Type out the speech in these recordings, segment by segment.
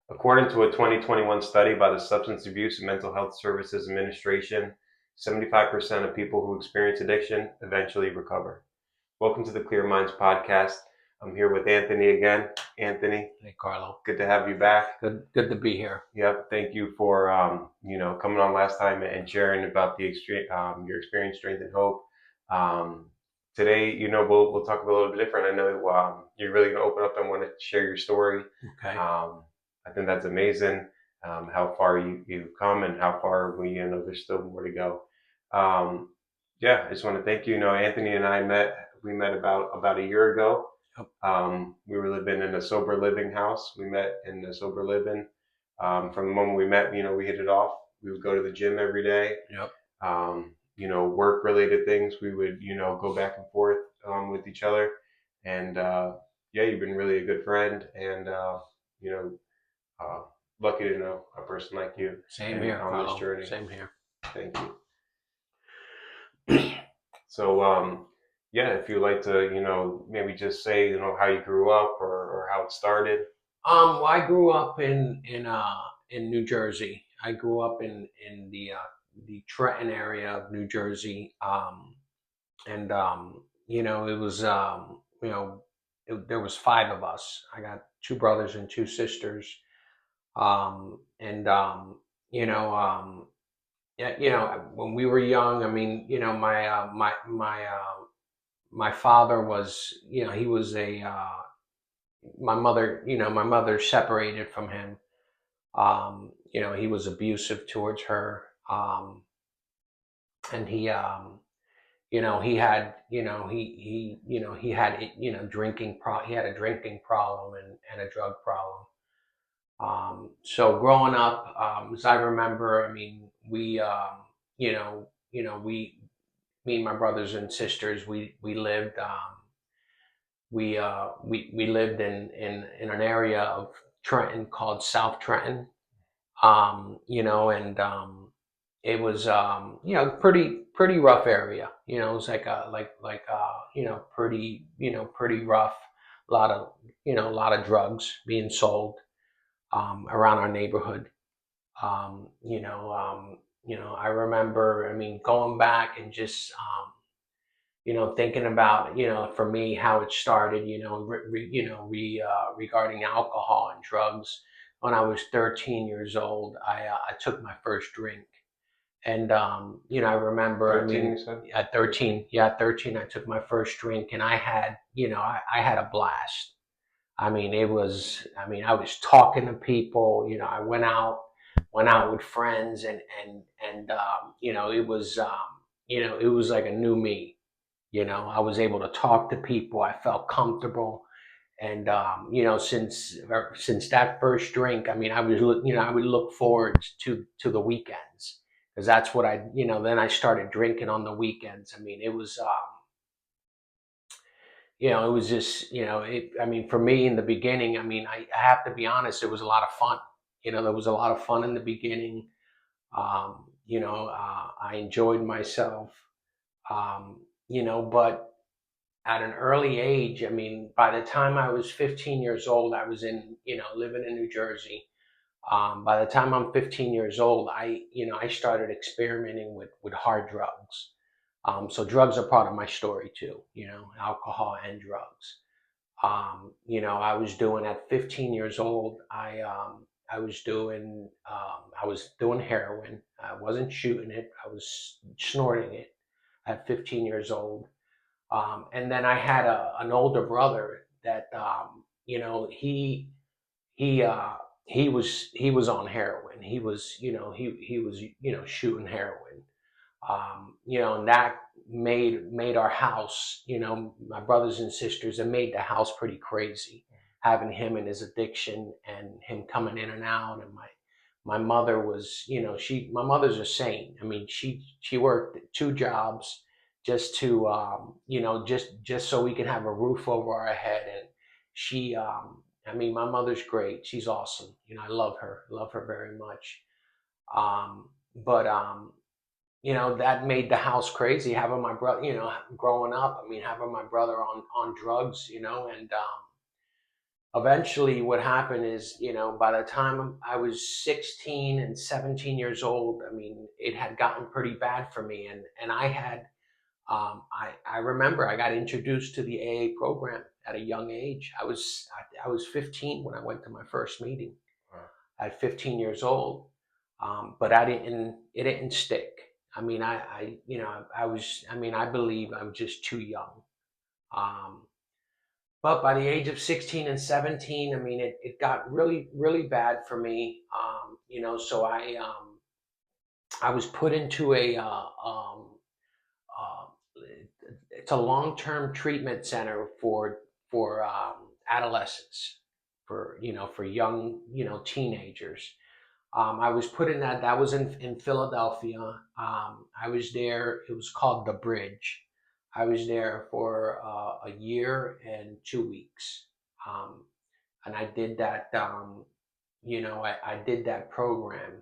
According to a 2021 study by the Substance Abuse and Mental Health Services Administration, 75% of people who experience addiction eventually recover. Welcome to the Clear Minds podcast. I'm here with Anthony again. Anthony, Hey, Carlo. good to have you back. Good to be here. Yep, thank you for coming on last time and sharing about the your experience, strength, and hope. Um, Today, we'll talk a little bit different. I know you're really going to open up and want to share your story. Okay. I think that's amazing. How far you've come and how far there's still more to go. Um, yeah, I just want to thank you. Anthony and I met about a year ago. Yep. We were living in a sober living house. We met in the sober living. From the moment we met, we hit it off. We would go to the gym every day. Yep. Work related things. We would, go back and forth with each other. And yeah, you've been really a good friend and, you know, uh, lucky to know a person like you. Same here, on Carlo. this journey. Same here. Thank you. So, yeah, if you'd like to, maybe just say, how you grew up or how it started. Well, I grew up in New Jersey. I grew up in the Trenton area of New Jersey. And it was there was five of us. I got two brothers and two sisters. And Yeah, when we were young, I mean, my father was, he was a my mother separated from him. He was abusive towards her. And he had, he had, he had a drinking problem and a drug problem. So growing up, as I remember, I mean, me and my brothers and sisters, we lived, we lived in an area of Trenton called South Trenton. And it was, pretty rough area. It was like pretty rough. A lot of drugs being sold around our neighborhood. I remember, I mean, going back and just, thinking about, for me, how it started, regarding alcohol and drugs. When I was 13 years old, I took my first drink. And, I remember, 13, you said? at 13, at 13, I took my first drink and I had, I had a blast. I mean, I was talking to people, I went out with friends and it was like a new me. I was able to talk to people. I felt comfortable. And, since that first drink, I mean, I would look forward to the weekends because that's what then I started drinking on the weekends. I mean, it was, it was just, I mean, for me in the beginning, I mean, I have to be honest, it was a lot of fun. There was a lot of fun in the beginning. I enjoyed myself, but at an early age, I mean, by the time I was 15 years old, I was living in New Jersey. By the time I'm 15 years old, I started experimenting with hard drugs. So drugs are part of my story too, alcohol and drugs. I was doing at 15 years old, I was doing heroin. I wasn't shooting it. I was snorting it at 15 years old. And then I had an older brother that, he, he was on heroin. He was, he was, shooting heroin. And that made our house, my brothers and sisters, it made the house pretty crazy, having him and his addiction and him coming in and out. And my mother was, my mother's a saint. I mean, she worked two jobs just to, just so we could have a roof over our head. And she, I mean, my mother's great. She's awesome. I love her very much. But that made the house crazy, having my brother, growing up. I mean, having my brother on drugs, and eventually what happened is, by the time I was 16 and 17 years old, I mean, it had gotten pretty bad for me. And I had, I remember I got introduced to the AA program at a young age. I was 15 when I went to my first meeting Wow. at 15 years old. But it didn't stick. I mean, I believe I was just too young. Um, but by the age of 16 and 17, I mean, it got really, really bad for me. So I was put into uh, it's a long-term treatment center for adolescents, for young, teenagers. I was put in that. That was in Philadelphia. I was there. It was called the Bridge. I was there for a year and 2 weeks, um, and I did that. I did that program.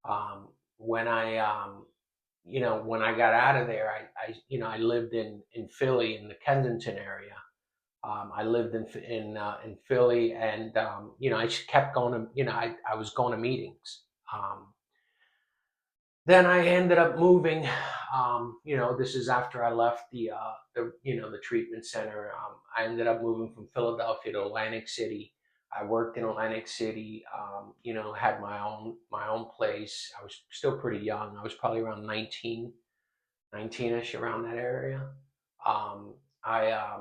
Um, when I when I got out of there, I lived in Philly in the Kensington area. I lived in Philly, and I just kept going to I was going to meetings. Um, then I ended up moving. This is after I left the treatment center. I ended up moving from Philadelphia to Atlantic City. I worked in Atlantic City. Had my own place. I was still pretty young. I was probably around 19ish, around that area. I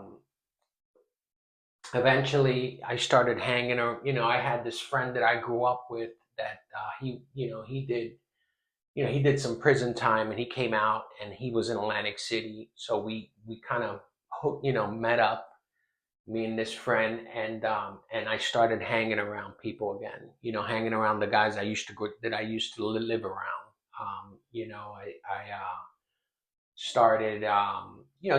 Eventually I started hanging around. I had this friend that I grew up with that he did some prison time, and he came out and he was in Atlantic City. So we kind of met up, me and this friend, and I started hanging around people again. Hanging around the guys that I used to live around. I started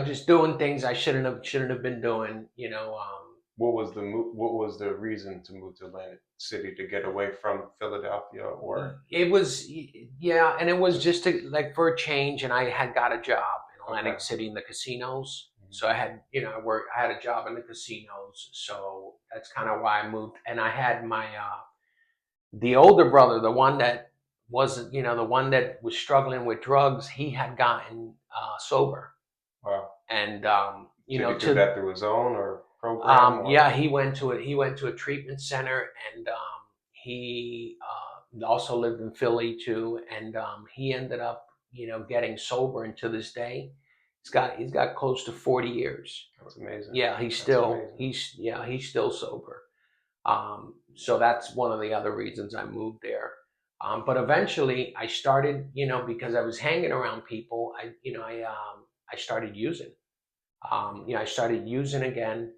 just doing things I shouldn't have been doing. What was the reason to move to Atlantic City, to get away from Philadelphia, or It was, yeah, and it was just like for a change. And I had got a job in okay? Atlantic City in the casinos, Mhm. so I had, I had a job in the casinos, so that's kind of why I moved. And I had the older brother, the one that wasn't, the one that was struggling with drugs. He had gotten sober, Wow. and Did he do that through his own or program, yeah, or he went to a treatment center, and he also lived in Philly too, and he ended up, getting sober, and to this day, he's got close to 40 years. that's amazing. Yeah, he's That's still amazing. he's still sober. So that's one of the other reasons I moved there. But eventually, I started, because I was hanging around people. I started using. I started using again.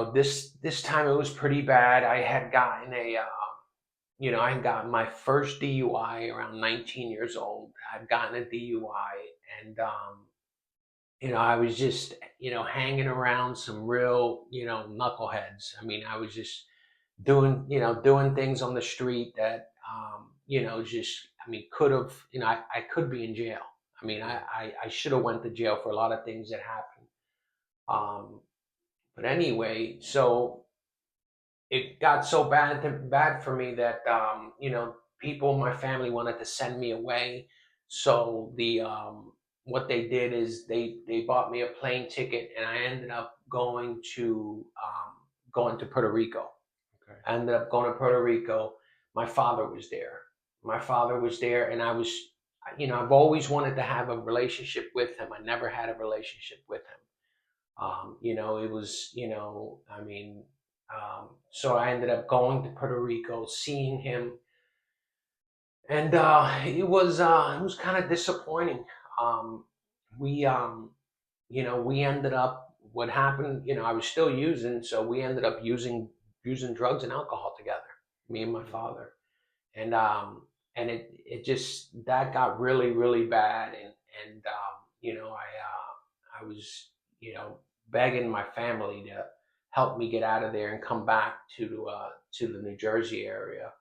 This time it was pretty bad. I had gotten my first DUI around 19 years old. I'd gotten a DUI, and I was just, hanging around some real, knuckleheads. I mean, I was just doing things on the street that, just, I mean, could have, I could be in jail. I mean, I should have went to jail for a lot of things that happened. Um, but anyway, so it got so bad for me that people in my family wanted to send me away. So what they did is they bought me a plane ticket, and I ended up going to Puerto Rico. Okay. I ended up going to Puerto Rico. My father was there. My father was there, and I was, I've always wanted to have a relationship with him. I never had a relationship with him. It was, I mean, so I ended up going to Puerto Rico, seeing him, and it was kind of disappointing. Um, we, we ended up. What happened? I was still using, so we ended up using drugs and alcohol together, me and my father, and it just that got really, really bad. And I was, begging my family to help me get out of there and come back to the New Jersey area.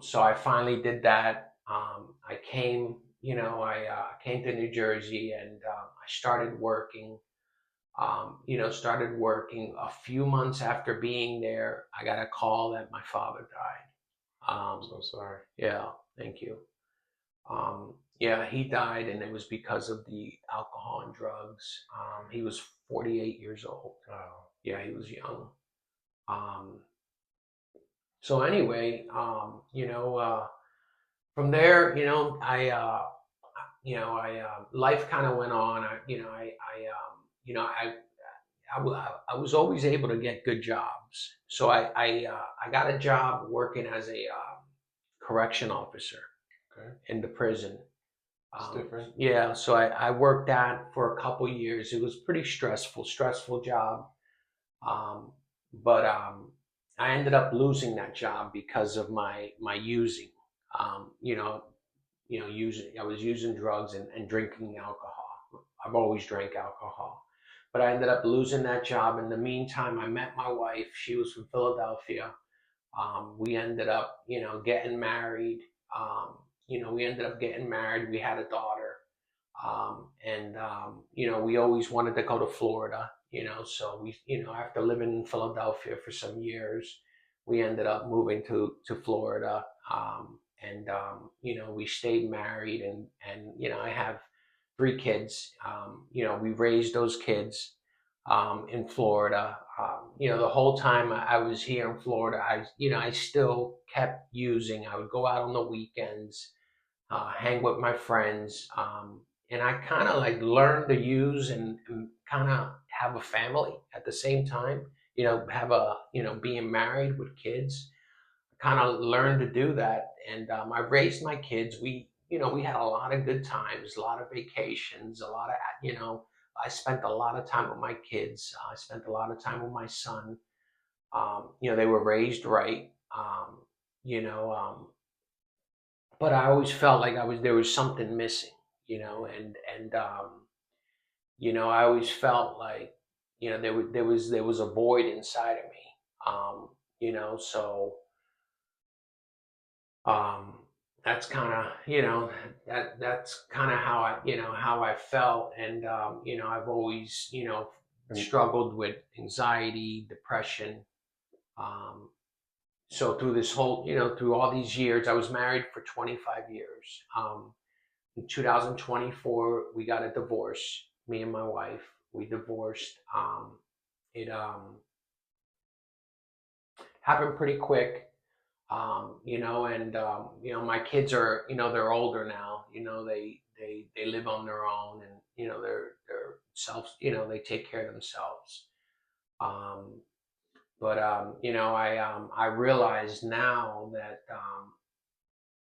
So I finally did that. I came, I came to New Jersey, and I started working. Started working. A few months after being there, I got a call that my father died. I'm so sorry. Yeah, thank you. Yeah, he died, and it was because of the alcohol and drugs. He was 48 years old. Oh, Yeah, he was young. Um, so anyway, from there, life kind of went on. I was always able to get good jobs. So I got a job working as a correction officer okay. in the prison. It's different. Yeah, so I worked that for a couple years. It was pretty stressful job. Um, but I ended up losing that job because of my using. Um, you know, using I was using drugs and drinking alcohol. I've always drank alcohol, but I ended up losing that job. In the meantime, I met my wife. She was from Philadelphia. We ended up, getting married. We ended up getting married. We had a daughter. We always wanted to go to Florida, so after living in Philadelphia for some years, we ended up moving to Florida. We stayed married, and I have 3 kids. We raised those kids in Florida. The whole time I was here in Florida, I still kept using. I would go out on the weekends, hang with my friends, and I kind of like learned to use and kind of have a family at the same time. Being married with kids, I kind of learned to do that, and I raised my kids. We had a lot of good times, a lot of vacations, a lot of you know. I spent a lot of time with my kids. I spent a lot of time with my son. They were raised right. You know, but I always felt like there was something missing, I always felt like there was a void inside of me, so um, that's kind of that's kind of how I felt, and I've always And struggled with anxiety, depression. Um, so through all these years, I was married for 25 years. In 2024, we got a divorce. Me and my wife, we divorced. It happened pretty quick, and my kids are, they're older now. They live on their own, and they're self, they take care of themselves. Um, I realize now that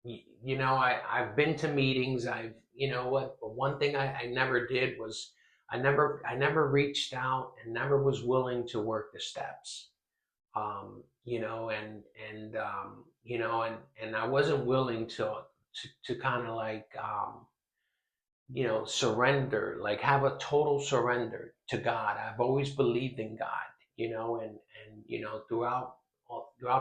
I've been to meetings. But one thing I never did was I never reached out and never was willing to work the steps. And I wasn't willing to kind of like surrender, like have a total surrender to God. I've always believed in God, and throughout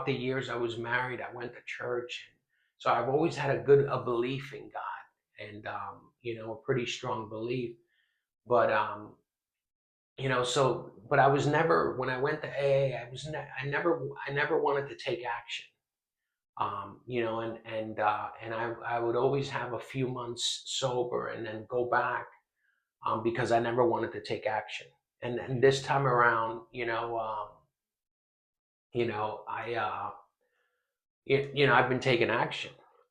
the years I was married, I went to church, and so I've always had a belief in God, and a pretty strong belief. But but I was never, when I went to AA, I never wanted to take action. And I would always have a few months sober and then go back, because I never wanted to take action. And this time around, I've been taking action,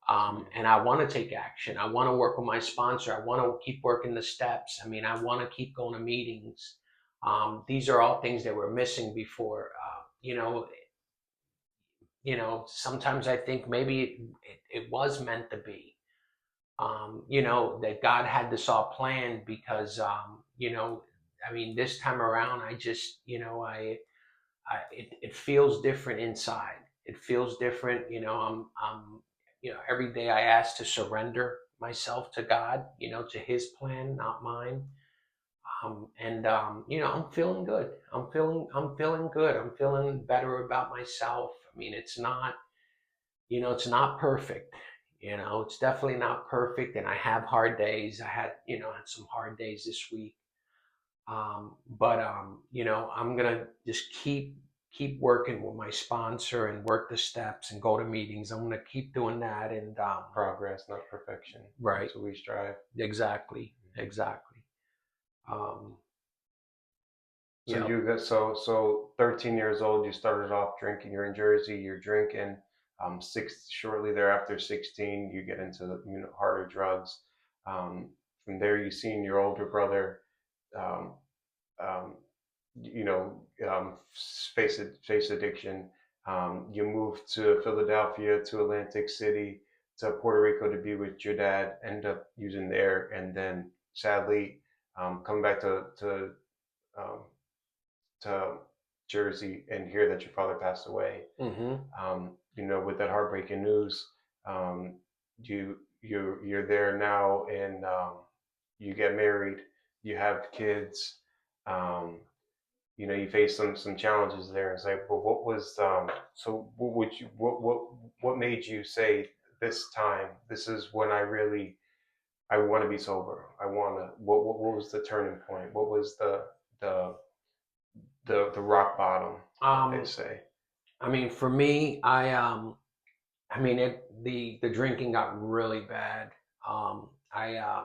and I want to take action. I want to work with my sponsor. I want to keep working the steps. I mean, I want to keep going to meetings. These are all things that were missing before. Sometimes I think maybe it was meant to be. That God had this all planned because, I mean, this time around, I just, it feels different inside. It feels different. Every day I ask to surrender myself to God, to His plan, not mine. I'm feeling good. I'm feeling good. I'm feeling better about myself. I mean, it's not perfect. It's definitely not perfect, and I have hard days. I had some hard days this week. I'm gonna just keep working with my sponsor and work the steps and go to meetings. I'm gonna keep doing that, and Progress, not perfection. right, That's what we strive. exactly, exactly. Um, So yep. you got so 13 years old. You started off drinking. You're in Jersey. You're drinking. Shortly thereafter, 16, you get into harder drugs. Um, from there, you seen your older brother, um, um, you know, face addiction. You moved to Philadelphia, to Atlantic City, to Puerto Rico to be with your dad. End up using there, and then sadly, coming back um, to Jersey and hear that your father passed away. Mm-hmm. With that heartbreaking news, you're there now, and you get married, you have kids. Um, you face some challenges there. It's like, well, what was so? What would you what made you say this time? This is when I want to be sober. I want to. What was the turning point? What was the the rock bottom that they Um, say? I mean, for me, I mean, the drinking got really bad. I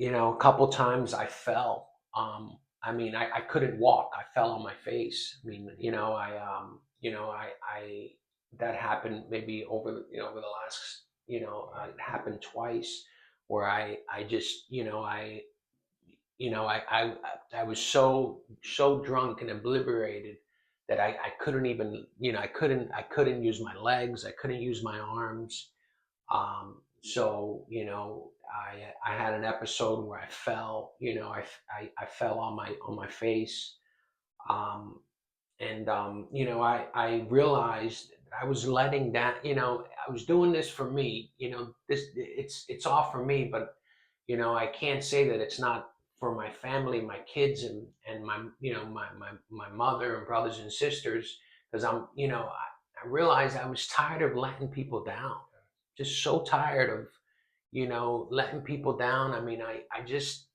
a couple times I fell. I mean, I couldn't walk. I fell on my face. I mean, I that happened maybe over the last, it happened twice where I just, I was so drunk and obliterated that I couldn't even, I couldn't use my legs. I couldn't use my arms. So I had an episode where I fell. I fell on my face, um, and I realized I was letting that. I was doing this for me. It's all for me, but I can't say that it's not for my family, my kids, and my my mother and brothers and sisters, because I realized I was tired of letting people down, just so tired of letting people down. I mean, I just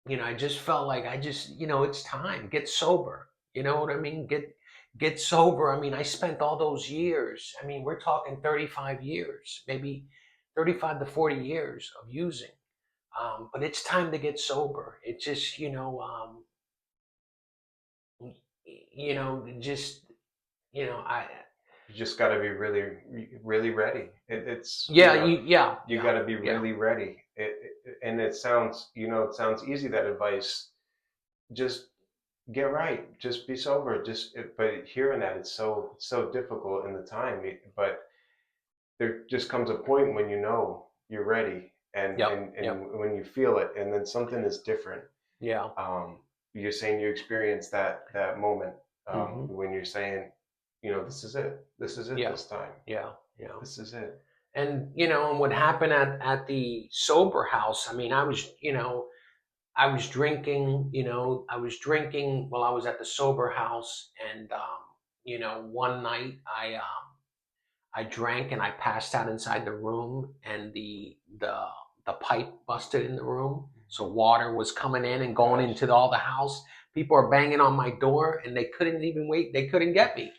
I just felt like I just it's time, get sober. You know what I mean? Get sober. I mean, I spent all those years. I mean, we're talking 35 years, maybe 35 to 40 years of using. But it's time to get sober. It just, just, I, You just got to be really, really ready. It's yeah, yeah, you yeah, got to be yeah, really ready. And it sounds, it sounds easy, that advice. Just get right. Just be sober. But hearing that, it's so difficult in the time. But there just comes a point when you're ready, and yep, and yep, and when you feel it, and then something is different. yeah. um, you're saying you experienced that moment, Hmm. when you're saying, this is it. This is it Yeah, this time. yeah, yeah. This is it. And, and what happened at the sober house, I mean, I was drinking, I was drinking while I was at the sober house. And, one night I drank and I passed out inside the room, and the pipe busted in the room. So water was coming in and going Gosh. into all the house. People are banging on my door, and they couldn't even wait. They couldn't get me.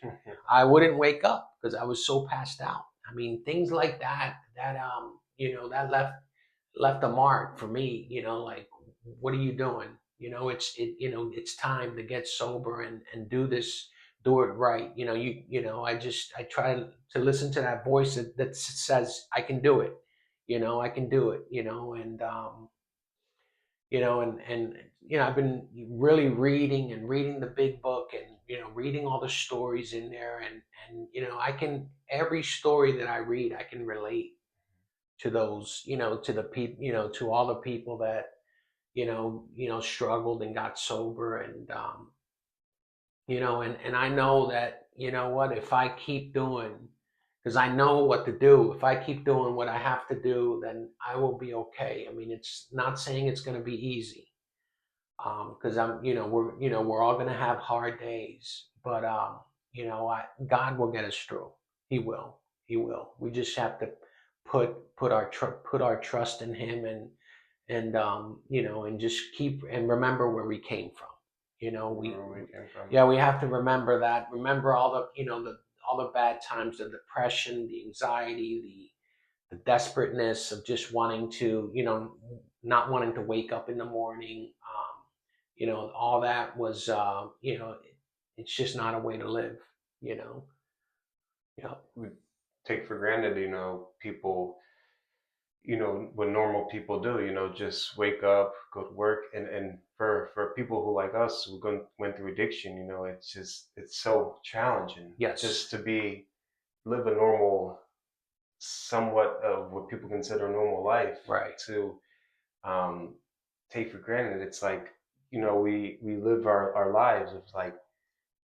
I wouldn't wake up because I was so passed out. I mean, things like that. That left a mark for me. Like, what are you doing? It's time to get sober and do it right. I try to listen to that voice that says I can do it. I can do it. I've been really reading the big book, and reading all the stories in there, and I can every story that I read I can relate to those, to the people, to all the people that struggled and got sober. And and I know that, what, if I keep doing, because I know what to do, if I keep doing what I have to do, then I will be okay. I mean, it's not saying it's going to be easy, because we're all going to have hard days, but God will get us through. He will. We just have to put our trust in Him, and and just keep and remember where we came from. Where we came from. Yeah, we have to remember that. Remember all the all the bad times, the depression, the anxiety, the desperateness of just wanting to, not wanting to wake up in the morning. All that was, it's just not a way to live. You know. Yeah. We take for granted, people, what normal people do, just wake up, go to work, and for people who like us who went through addiction, it's so challenging Yes. just to live a normal, somewhat of what people consider a normal life, Right. to um, take for granted. It's like, we live our lives. It's like,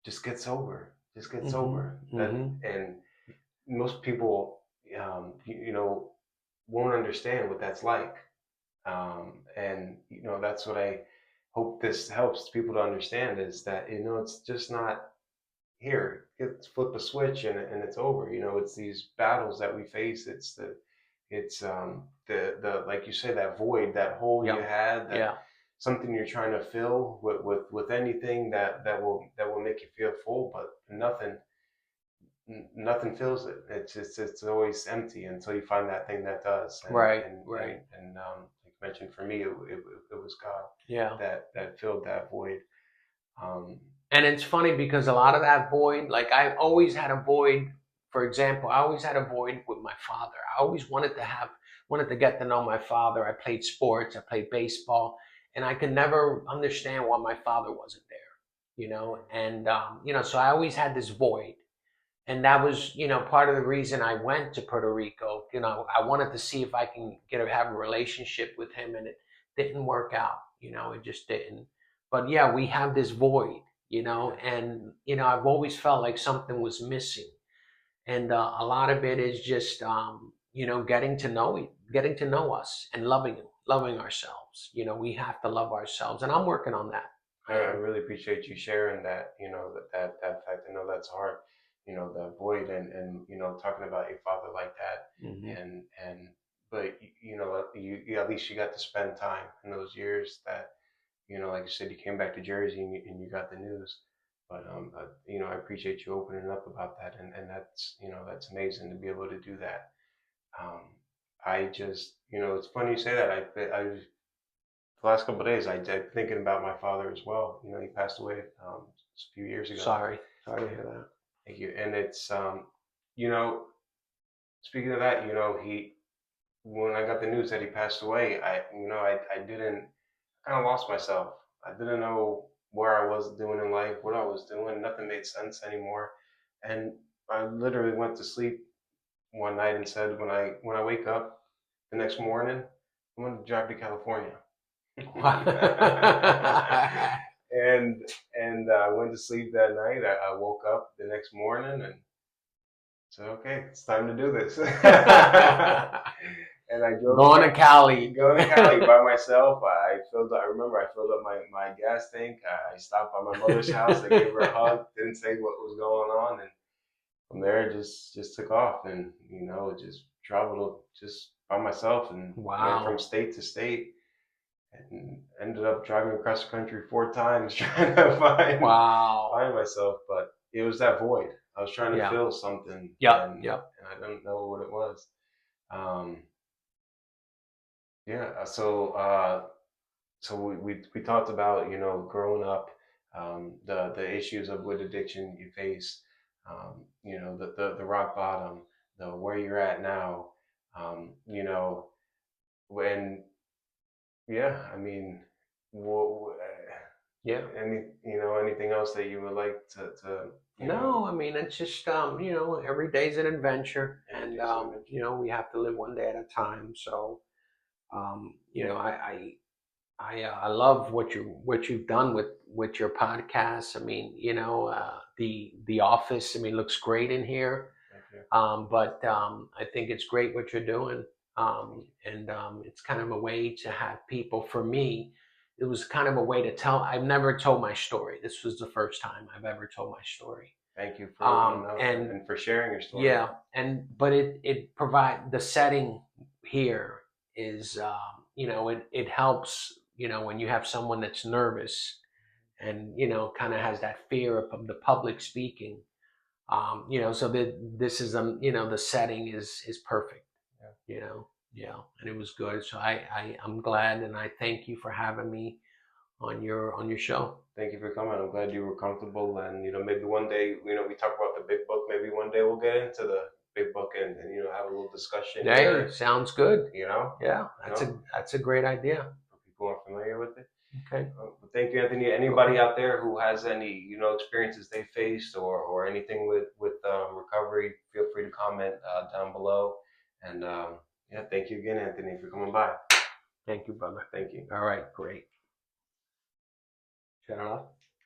just get sober, just get Mm-hmm. sober. That Mm-hmm. and most people, won't understand what that's like. And that's what I hope this helps people to understand, is that, it's just not here. It's flip a switch and it's over. It's these battles that we face. It's the like you say, that void, that hole you Yeah. had, that Yeah. something you're trying to fill with anything that will make you feel full, but nothing fills it. It's always empty until you find that thing that does. And Right. and and Right. and like you mentioned, for me, it was God Yeah. that filled that void. Um, And it's funny because a lot of that void, like I always had a void. For example, I always had a void with my father. I always wanted to get to know my father. I played sports, I played baseball, and I could never understand why my father wasn't there. And so I always had this void. And that was, part of the reason I went to Puerto Rico. I wanted to see if I can have a relationship with him, and it didn't work out. It just didn't. But yeah, we have this void, and I've always felt like something was missing, and a lot of it is just, getting to know us and loving ourselves. We have to love ourselves, and I'm working on that. I I am. really appreciate you sharing that. That fact. I know that's hard. That void, and talking about your father like that, Hmm. and but you at least you got to spend time in those years that, like you said, you came back to Jersey and you got the news. But I appreciate you opening up about that, and that's amazing to be able to do that. Um, I just, it's funny you say that. The last couple of days, I've been thinking about my father as well. He passed away just a few years ago. Sorry to hear that. Thank you. And you know, speaking of that, he when I got the news that he passed away, I didn't, kind of lost myself. I didn't know where I was doing in life, what I was doing. Nothing made sense anymore. And I literally went to sleep one night and said, when I wake up the next morning, I'm going to drive to California. and and I went to sleep that night. I woke up the next morning and said, "Okay, it's time to do this." And I drove Going to Cali. going to Cali by myself. I remember I filled up my gas tank. I stopped by my mother's house. I gave her a hug. Didn't say what was going on, and from there just took off, and just traveled just by myself, and went from Wow. state to state, and ended up driving across the country 4 times trying to Wow. find myself. But it was that void. I was trying to Yeah. fill something, Yep. and Yep. I don't know what it was. Um, yeah. So we talked about, growing up, the issues of what addiction you face, the rock bottom, the where you're at now, when yeah, I mean, Yeah. anything else that you would like to No, I mean it's just, every day's an adventure, every and day's an adventure. we have to live one day at a time. So, I love what you've done with your podcast. I mean, the office. I mean, looks great in here. Thank you. But I think it's great what you're doing. Thank you. And it's kind of a way to have people. For me, it was kind of a way to tell. I've never told my story. This was the first time I've ever told my story. Thank you for opening up And and for sharing your story. yeah, but it provide the setting here is. it helps, when you have someone that's nervous and, kind of has that fear of the public speaking. So that this is, the setting is perfect, Yeah. yeah, and it was good. So I'm glad, and I thank you for having me on your show. Thank you for coming. I'm glad you were comfortable, and maybe one day, we talk about the big book. Maybe one day we'll get into the big book and have a little discussion Hey, here. sounds good. You know, Yeah, you that's know, a great idea. for people who are familiar with it. Okay. But thank you, Anthony. Anybody out there who has any experiences they faced or anything with recovery, feel free to comment down below. And yeah, thank you again, Anthony, for coming by. Thank you, brother. Thank you. All right, great. Shut it off.